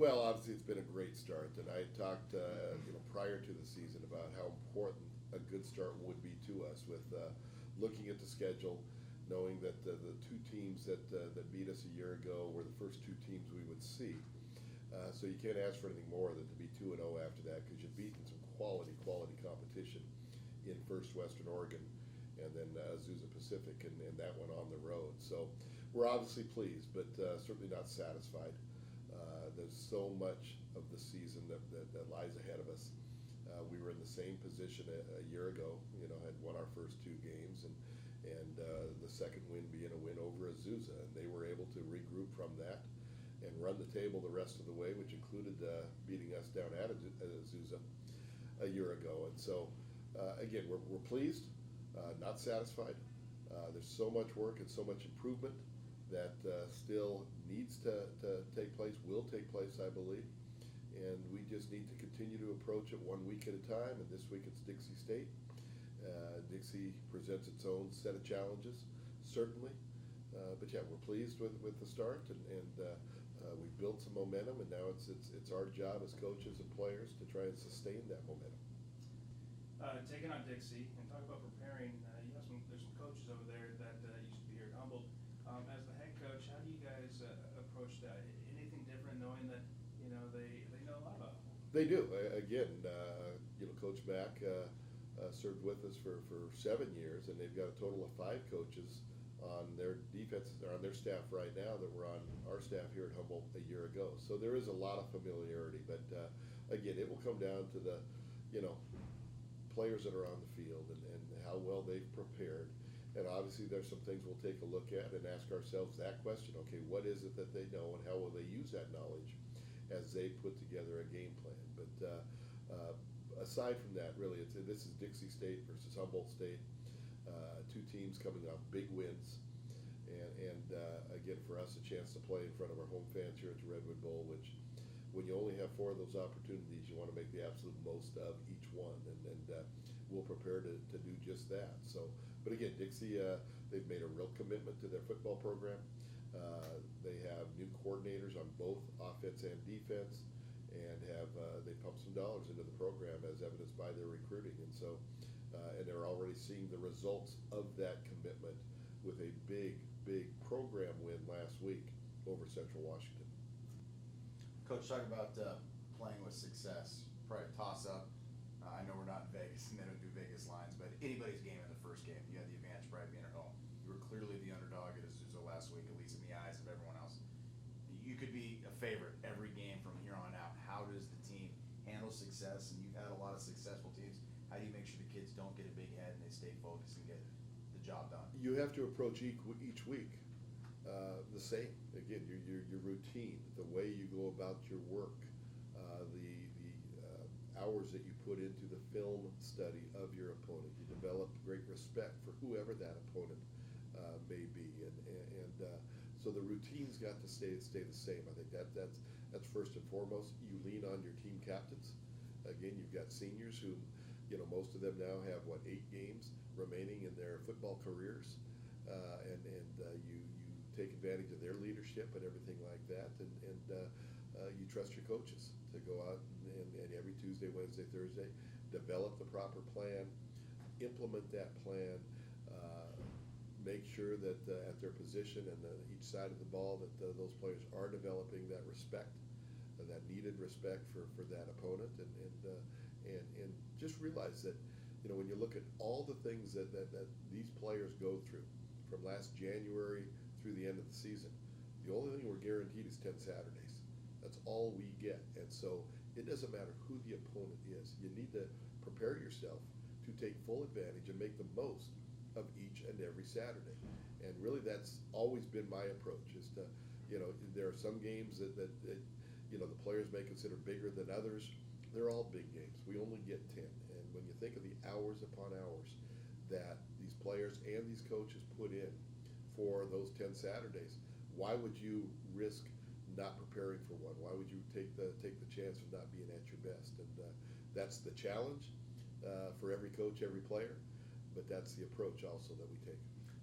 Well, obviously, it's been a great start, and I talked, prior to the season about how important a good start would be to us with looking at the schedule, knowing that the two teams that beat us a year ago were the first two teams we would see. So you can't ask for anything more than to be 2-0 after that because you've beaten some quality competition in First Western Oregon and then Azusa Pacific and that one on the road. So we're obviously pleased, but certainly not satisfied. There's so much of the season that lies ahead of us. We were in the same position a year ago, had won our first two games, and the second win being a win over Azusa. And they were able to regroup from that and run the table the rest of the way, which included beating us down at Azusa a year ago. And so, again, we're pleased, not satisfied. There's so much work and so much improvement that still needs to take place, will take place, I believe. And we just need to continue to approach it 1 week at a time. And this week it's Dixie State. Dixie presents its own set of challenges, certainly. But yeah, we're pleased with the start, and we've built some momentum, and now it's our job as coaches and players to try and sustain that momentum. Taking on Dixie and talk about preparing. There's some coaches over there that used to be here at Humboldt. As the head coach, how do you guys approach that? Anything different, knowing that they know a lot about it? They do. Again, Coach Mack served with us for 7 years, and they've got a total of 5 coaches on their defense or on their staff right now that were on our staff here at Humboldt a year ago. So there is a lot of familiarity, but again, it will come down to the players that are on the field and how well they've prepared. And obviously, there's some things we'll take a look at and ask ourselves that question. Okay, what is it that they know, and how will they use that knowledge as they put together a game plan? But aside from that, really, this is Dixie State versus Humboldt State. Two teams coming off big wins, and again, for us, a chance to play in front of our home fans here at the Redwood Bowl, which when you only have 4 of those opportunities, you want to make the absolute most of each one, and we'll prepare to do just that. So, but again, Dixie, they've made a real commitment to their football program. They have new coordinators on both offense and defense, and they pumped some dollars into the program as evidenced by their recruiting, and so and they're already seeing the results of that commitment with a big program win last week over Central Washington. Coach, talk about playing with success. Probably a toss-up. I know we're not in Vegas and they don't do Vegas lines, but anybody's game in the first game. You had the advantage probably being at home. You were clearly the underdog at Azusa last week, at least in the eyes of everyone else. You could be a favorite every game from here on out. How does the team handle success? And you've had a lot of successful teams. How do you make sure the kids don't get a big head and they stay focused and get the job done? You have to approach each week the same. Again, your routine, the way you go about your work, the hours that you put into the film study of your opponent. You develop great respect for whoever that opponent may be, and so the routine's got to stay the same. I think that's first and foremost. You lean on your team captains. Again, you've got seniors who, most of them now have 8 games remaining in their football careers, and you take advantage of their leadership and everything like that, and you trust your coaches to go out and every Tuesday, Wednesday, Thursday, develop the proper plan, implement that plan, make sure that at their position and each side of the ball that those players are developing that respect, that needed respect for that opponent, and just realize that when you look at all the things that these players go through from last January through the end of the season, the only thing we're guaranteed is 10 Saturdays. That's all we get. And so it doesn't matter who the opponent is. You need to prepare yourself to take full advantage and make the most of each and every Saturday. And really that's always been my approach is to, there are some games that the players may consider bigger than others. They're all big games. We only get 10. And when you think of the hours upon hours that these players and these coaches put in for those 10 Saturdays, why would you risk not preparing for one? Why would you take the chance of not being at your best? And that's the challenge for every coach, every player, but that's the approach also that we take.